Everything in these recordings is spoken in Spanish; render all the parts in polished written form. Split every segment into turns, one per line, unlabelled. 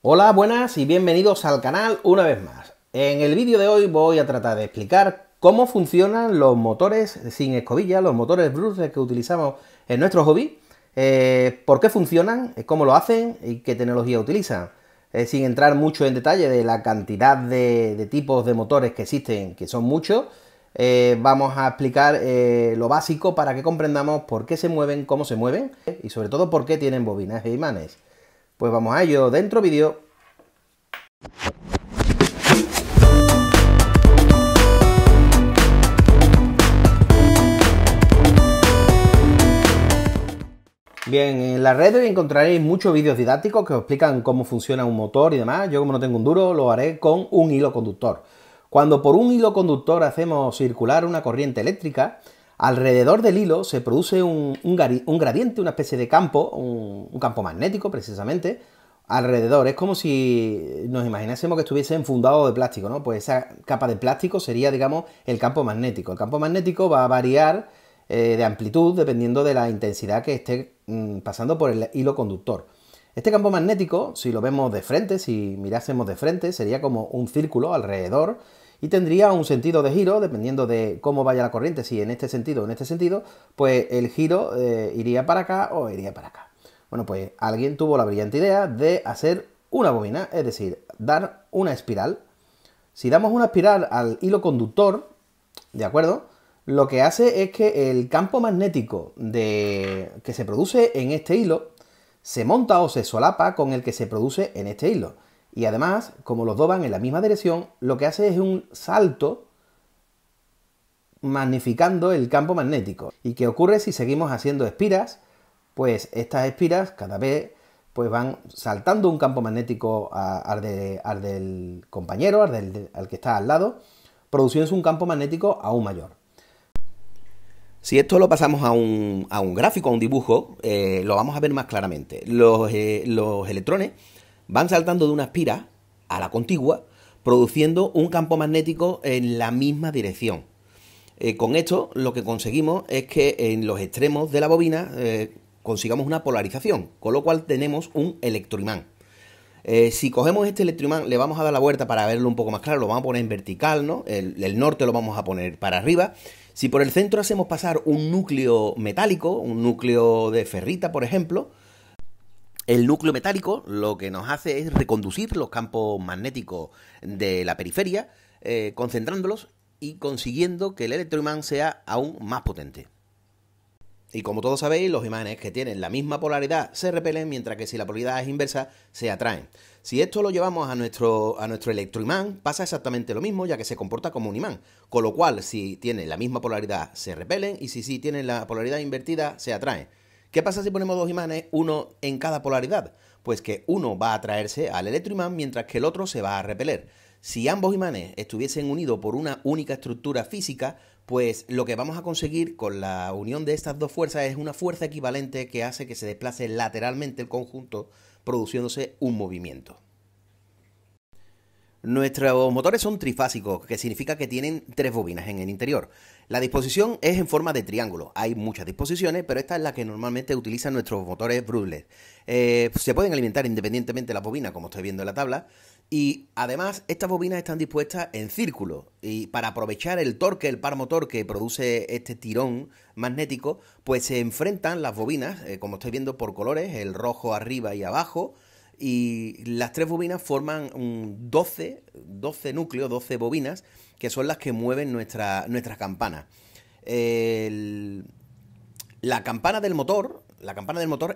Hola, buenas y bienvenidos al canal una vez más. En el vídeo de hoy voy a tratar de explicar cómo funcionan los motores sin escobilla, los motores brushless que utilizamos en nuestro hobby, por qué funcionan, cómo lo hacen y qué tecnología utilizan. Sin entrar mucho en detalle de la cantidad de tipos de motores que existen, que son muchos, vamos a explicar lo básico para que comprendamos por qué se mueven, cómo se mueven y sobre todo por qué tienen bobinas e imanes. Pues vamos a ello, dentro vídeo. Bien, en la red encontraréis muchos vídeos didácticos que os explican cómo funciona un motor y demás. Yo, como no tengo un duro, lo haré con un hilo conductor. Cuando por un hilo conductor hacemos circular una corriente eléctrica, alrededor del hilo se produce un gradiente, una especie de campo, un campo magnético precisamente, alrededor. Es como si nos imaginásemos que estuviese enfundado de plástico, ¿no? Pues esa capa de plástico sería, digamos, el campo magnético. El campo magnético va a variar de amplitud dependiendo de la intensidad que esté pasando por el hilo conductor. Este campo magnético, si lo vemos de frente, si mirásemos de frente, sería como un círculo alrededor y tendría un sentido de giro, dependiendo de cómo vaya la corriente, si en este sentido o en este sentido, pues el giro iría para acá o iría para acá. Bueno, pues alguien tuvo la brillante idea de hacer una bobina, es decir, dar una espiral. Si damos una espiral al hilo conductor, ¿de acuerdo? Lo que hace es que el campo magnético que se produce en este hilo se monta o se solapa con el que se produce en este hilo. Y además, como los dos van en la misma dirección, lo que hace es un salto magnificando el campo magnético. ¿Y qué ocurre si seguimos haciendo espiras? Pues estas espiras cada vez pues van saltando un campo magnético al del compañero, al que está al lado, produciéndose un campo magnético aún mayor. Si esto lo pasamos a un gráfico, a un dibujo, lo vamos a ver más claramente. Los electrones van saltando de una espira a la contigua, produciendo un campo magnético en la misma dirección. Con esto lo que conseguimos es que en los extremos de la bobina consigamos una polarización, con lo cual tenemos un electroimán. Si cogemos este electroimán, le vamos a dar la vuelta para verlo un poco más claro, lo vamos a poner en vertical, ¿no? El norte lo vamos a poner para arriba. Si por el centro hacemos pasar un núcleo metálico, un núcleo de ferrita, por ejemplo, el núcleo metálico lo que nos hace es reconducir los campos magnéticos de la periferia, concentrándolos y consiguiendo que el electroimán sea aún más potente. Y como todos sabéis, los imanes que tienen la misma polaridad se repelen, mientras que si la polaridad es inversa, se atraen. Si esto lo llevamos a nuestro electroimán, pasa exactamente lo mismo, ya que se comporta como un imán. Con lo cual, si tienen la misma polaridad, se repelen, y si tienen la polaridad invertida, se atraen. ¿Qué pasa si ponemos dos imanes, uno en cada polaridad? Pues que uno va a atraerse al electroimán, mientras que el otro se va a repeler. Si ambos imanes estuviesen unidos por una única estructura física, pues lo que vamos a conseguir con la unión de estas dos fuerzas es una fuerza equivalente que hace que se desplace lateralmente el conjunto, produciéndose un movimiento. Nuestros motores son trifásicos, que significa que tienen tres bobinas en el interior. La disposición es en forma de triángulo. Hay muchas disposiciones, pero esta es la que normalmente utilizan nuestros motores brushless. Se pueden alimentar independientemente las bobinas, como estoy viendo en la tabla. Y además, estas bobinas están dispuestas en círculo. Y para aprovechar el torque, el par motor que produce este tirón magnético, pues se enfrentan las bobinas, como estoy viendo por colores, el rojo arriba y abajo. Y las tres bobinas forman 12 núcleos, 12 bobinas, que son las que mueven nuestras campanas. La campana del motor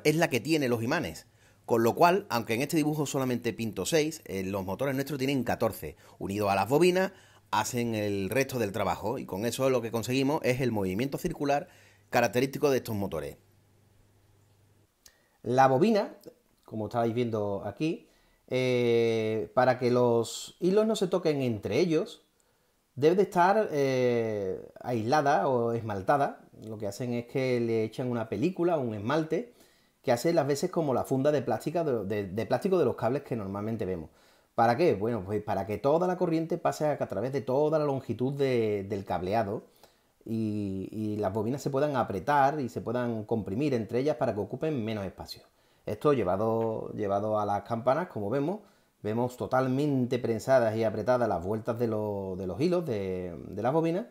es la que tiene los imanes. Con lo cual, aunque en este dibujo solamente pinto 6, los motores nuestros tienen 14. Unidos a las bobinas, hacen el resto del trabajo. Y con eso lo que conseguimos es el movimiento circular característico de estos motores. La bobina, como estáis viendo aquí, para que los hilos no se toquen entre ellos, debe de estar aislada o esmaltada. Lo que hacen es que le echan una película, un esmalte, que hace las veces como la funda de plástico de los cables que normalmente vemos. ¿Para qué? Bueno, pues para que toda la corriente pase a través de toda la longitud del cableado y las bobinas se puedan apretar y se puedan comprimir entre ellas para que ocupen menos espacio. Esto llevado a las campanas, como vemos, Vemos totalmente prensadas y apretadas las vueltas de los hilos de las bobinas,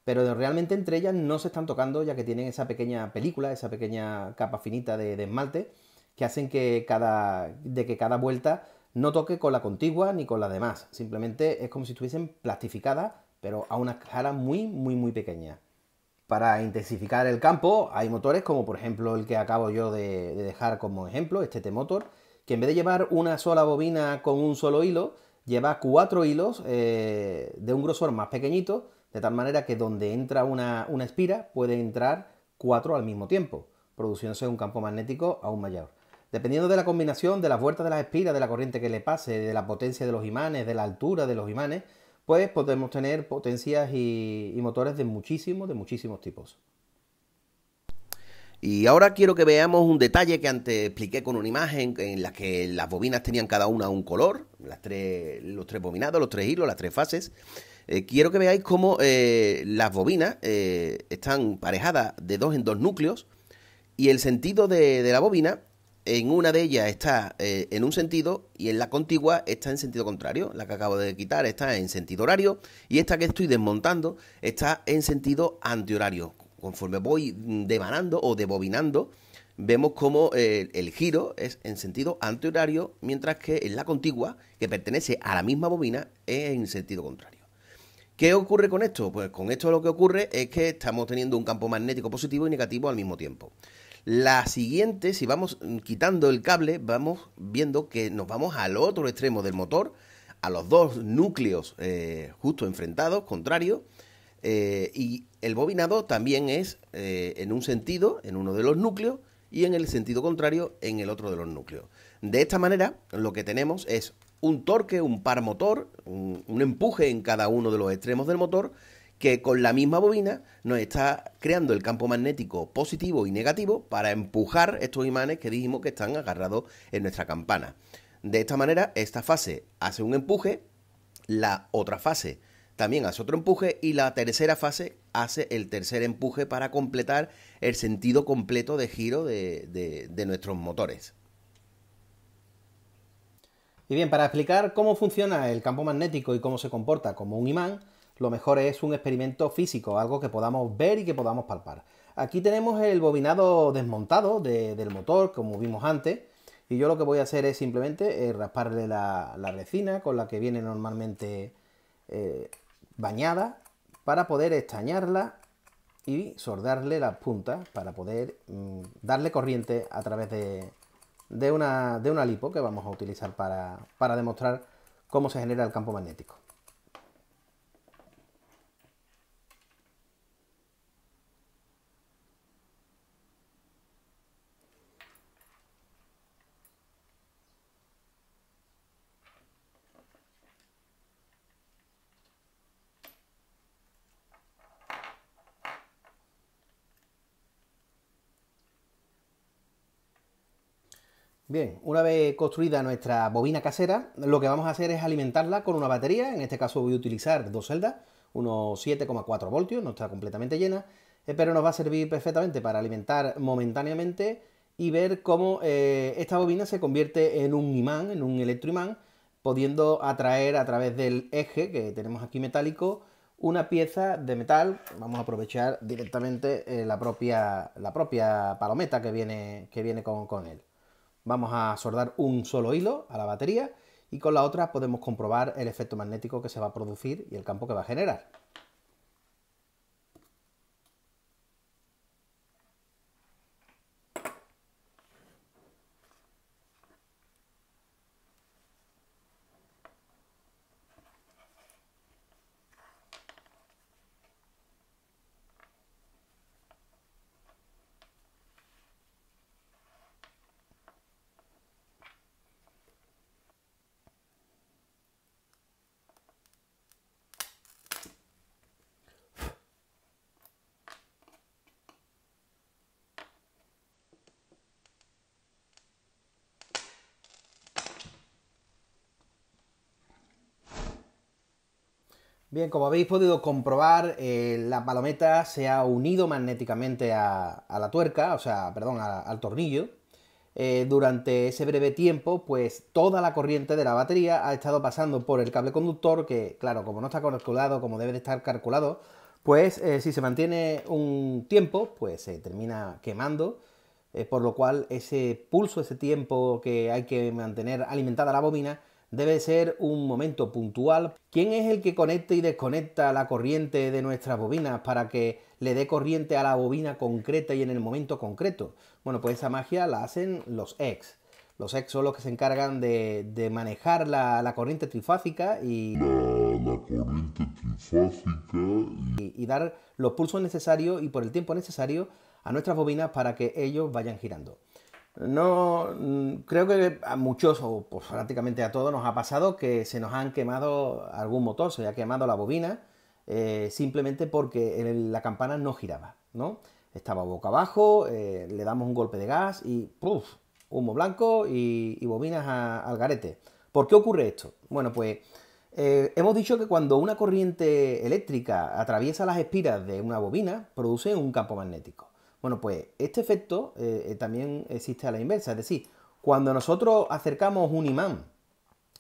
pero realmente entre ellas no se están tocando, ya que tienen esa pequeña película, esa pequeña capa finita de esmalte, que hacen de que cada vuelta no toque con la contigua ni con las demás. Simplemente es como si estuviesen plastificadas, pero a una escala muy pequeña. Para intensificar el campo hay motores como por ejemplo el que acabo yo de dejar como ejemplo, este T-Motor, que en vez de llevar una sola bobina con un solo hilo, lleva 4 hilos de un grosor más pequeñito, de tal manera que donde entra una espira puede entrar 4 al mismo tiempo, produciéndose un campo magnético aún mayor. Dependiendo de la combinación de las vueltas de las espiras, de la corriente que le pase, de la potencia de los imanes, de la altura de los imanes, pues podemos tener potencias y motores de muchísimos tipos.
Y ahora quiero que veamos un detalle que antes expliqué con una imagen en la que las bobinas tenían cada una un color, los tres bobinados, los tres hilos, las tres fases. Quiero que veáis cómo las bobinas están parejadas de dos en dos núcleos y el sentido de la bobina, en una de ellas está en un sentido y en la contigua está en sentido contrario. La que acabo de quitar está en sentido horario y esta que estoy desmontando está en sentido antihorario. Conforme voy devanando o debobinando, vemos como el giro es en sentido antihorario, mientras que en la contigua, que pertenece a la misma bobina, es en sentido contrario. ¿Qué ocurre con esto? Pues con esto lo que ocurre es que estamos teniendo un campo magnético positivo y negativo al mismo tiempo. La siguiente, si vamos quitando el cable, vamos viendo que nos vamos al otro extremo del motor, a los dos núcleos justo enfrentados, contrarios, y el bobinado también es en un sentido, en uno de los núcleos, y en el sentido contrario, en el otro de los núcleos. De esta manera, lo que tenemos es un torque, un par motor, un empuje en cada uno de los extremos del motor, que con la misma bobina nos está creando el campo magnético positivo y negativo para empujar estos imanes que dijimos que están agarrados en nuestra campana. De esta manera, esta fase hace un empuje, la otra fase también hace otro empuje y la tercera fase hace el tercer empuje para completar el sentido completo de giro de nuestros motores.
Y bien, para explicar cómo funciona el campo magnético y cómo se comporta como un imán, lo mejor es un experimento físico, algo que podamos ver y que podamos palpar. Aquí tenemos el bobinado desmontado del motor, como vimos antes, y yo lo que voy a hacer es simplemente rasparle la resina con la que viene normalmente bañada para poder estañarla y soldarle las puntas para poder darle corriente a través de una lipo que vamos a utilizar para demostrar cómo se genera el campo magnético. Bien, una vez construida nuestra bobina casera, lo que vamos a hacer es alimentarla con una batería. En este caso voy a utilizar dos celdas, unos 7,4 voltios, no está completamente llena, pero nos va a servir perfectamente para alimentar momentáneamente y ver cómo esta bobina se convierte en un imán, en un electroimán, pudiendo atraer a través del eje que tenemos aquí metálico una pieza de metal. Vamos a aprovechar directamente la propia palometa que viene con él. Vamos a soldar un solo hilo a la batería y con la otra podemos comprobar el efecto magnético que se va a producir y el campo que va a generar. Bien, como habéis podido comprobar, la palometa se ha unido magnéticamente a la tuerca, o sea, perdón, al tornillo. durante ese breve tiempo, pues toda la corriente de la batería ha estado pasando por el cable conductor, que claro, como no está calculado como debe de estar calculado, pues si se mantiene un tiempo, pues se termina quemando, por lo cual ese pulso, ese tiempo que hay que mantener alimentada la bobina, debe ser un momento puntual. ¿Quién es el que conecta y desconecta la corriente de nuestras bobinas para que le dé corriente a la bobina concreta y en el momento concreto? Bueno, pues esa magia la hacen los EX. Los EX son los que se encargan de manejar la corriente trifásica la corriente trifásica y dar los pulsos necesarios y por el tiempo necesario a nuestras bobinas para que ellos vayan girando. No, creo que a muchos, o pues prácticamente a todos, nos ha pasado que se nos han quemado algún motor, se ha quemado la bobina, simplemente porque la campana no giraba, ¿no? Estaba boca abajo, le damos un golpe de gas y ¡puf! Humo blanco y bobinas al garete. ¿Por qué ocurre esto? Bueno, pues hemos dicho que cuando una corriente eléctrica atraviesa las espiras de una bobina, produce un campo magnético. Bueno, pues este efecto también existe a la inversa, es decir, cuando nosotros acercamos un imán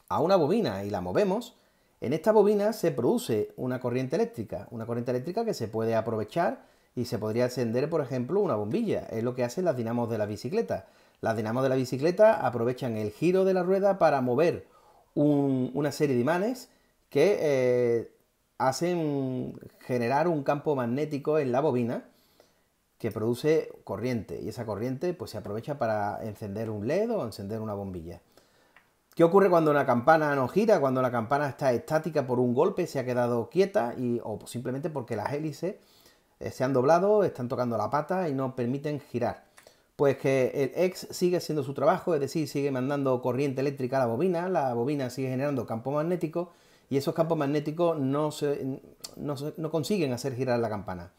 a una bobina y la movemos, en esta bobina se produce una corriente eléctrica que se puede aprovechar y se podría encender, por ejemplo, una bombilla. Es lo que hacen las dinamos de la bicicleta. Las dinamos de la bicicleta aprovechan el giro de la rueda para mover una serie de imanes que hacen generar un campo magnético en la bobina que produce corriente y esa corriente pues se aprovecha para encender un LED o encender una bombilla. ¿Qué ocurre cuando una campana no gira? Cuando la campana está estática por un golpe, se ha quedado quieta o simplemente porque las hélices se han doblado, están tocando la pata y no permiten girar. Pues que el EX sigue haciendo su trabajo, es decir, sigue mandando corriente eléctrica a la bobina sigue generando campo magnético y esos campos magnéticos no consiguen hacer girar la campana.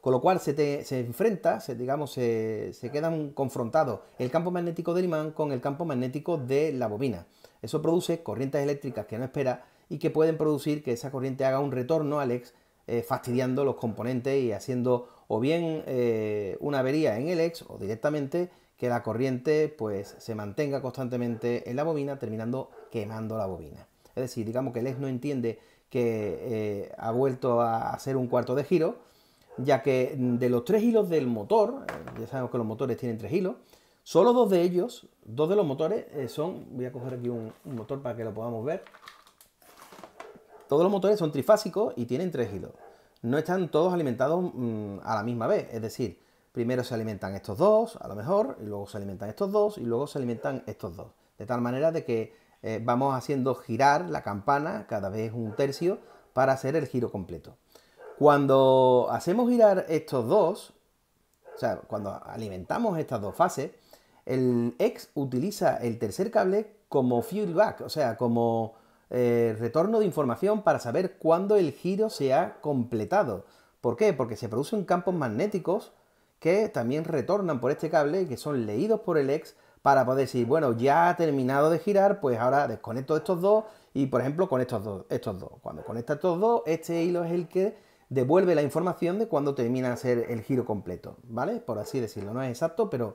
Con lo cual se enfrenta, se quedan confrontados el campo magnético del imán con el campo magnético de la bobina. Eso produce corrientes eléctricas que no espera y que pueden producir que esa corriente haga un retorno al EX, fastidiando los componentes y haciendo o bien una avería en el EX o directamente que la corriente pues se mantenga constantemente en la bobina, terminando quemando la bobina. Es decir, digamos que el EX no entiende que ha vuelto a hacer un cuarto de giro, ya que de los 3 hilos del motor, ya sabemos que los motores tienen 3 hilos, solo dos de ellos, dos de los motores voy a coger aquí un motor para que lo podamos ver. Todos los motores son trifásicos y tienen 3 hilos. No están todos alimentados a la misma vez, es decir, primero se alimentan estos dos, a lo mejor, y luego se alimentan estos dos, y luego se alimentan estos dos. De tal manera de que vamos haciendo girar la campana cada vez un tercio para hacer el giro completo. Cuando hacemos girar estos dos, o sea, cuando alimentamos estas dos fases, el EX utiliza el tercer cable como feedback, o sea, como retorno de información para saber cuándo el giro se ha completado. ¿Por qué? Porque se producen campos magnéticos que también retornan por este cable y que son leídos por el EX para poder decir, bueno, ya ha terminado de girar, pues ahora desconecto estos dos y, por ejemplo, con estos dos. Cuando conecta estos dos, este hilo es el que devuelve la información de cuando termina de hacer el giro completo, ¿vale? Por así decirlo, no es exacto, pero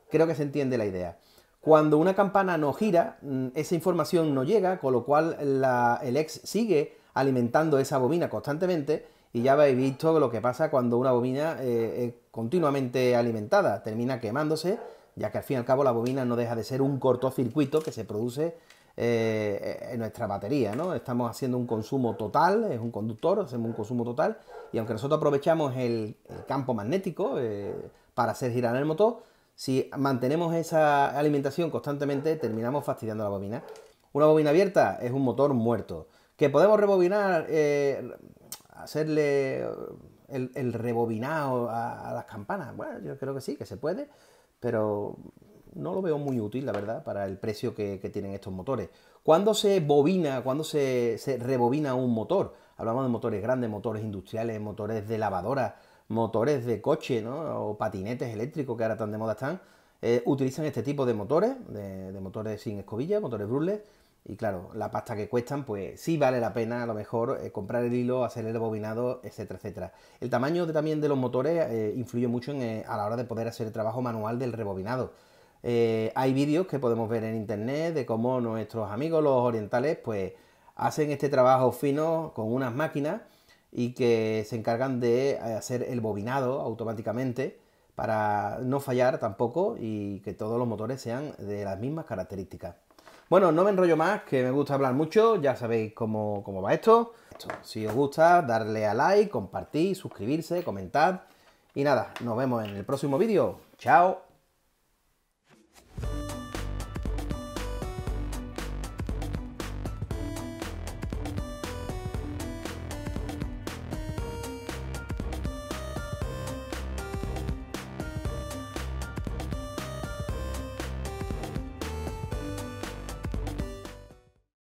creo que se entiende la idea. Cuando una campana no gira, esa información no llega, con lo cual el EX sigue alimentando esa bobina constantemente y ya habéis visto lo que pasa cuando una bobina es continuamente alimentada, termina quemándose, ya que al fin y al cabo la bobina no deja de ser un cortocircuito que se produce en nuestra batería, ¿no? Estamos haciendo un consumo total, es un conductor, hacemos un consumo total y aunque nosotros aprovechamos el campo magnético para hacer girar el motor, si mantenemos esa alimentación constantemente terminamos fastidiando la bobina. Una bobina abierta es un motor muerto. ¿Que podemos rebobinar, hacerle el rebobinado a las campanas? Bueno, yo creo que sí, que se puede, pero no lo veo muy útil, la verdad, para el precio que tienen estos motores. ¿Cuándo se bobina, cuándo se rebobina un motor? Hablamos de motores grandes, motores industriales, motores de lavadora, motores de coche, ¿no? O patinetes eléctricos que ahora tan de moda están. Utilizan este tipo de motores, de motores sin escobilla, motores brushless. Y claro, la pasta que cuestan, pues sí vale la pena a lo mejor comprar el hilo, hacer el rebobinado, etcétera, etcétera. El tamaño también de los motores influye mucho a la hora de poder hacer el trabajo manual del rebobinado. Hay vídeos que podemos ver en internet de cómo nuestros amigos los orientales pues hacen este trabajo fino con unas máquinas y que se encargan de hacer el bobinado automáticamente para no fallar tampoco y que todos los motores sean de las mismas características. Bueno, no me enrollo más, que me gusta hablar mucho, ya sabéis cómo va esto. Si os gusta, darle a like, compartir, suscribirse, comentad. Y nada, nos vemos en el próximo vídeo. ¡Chao!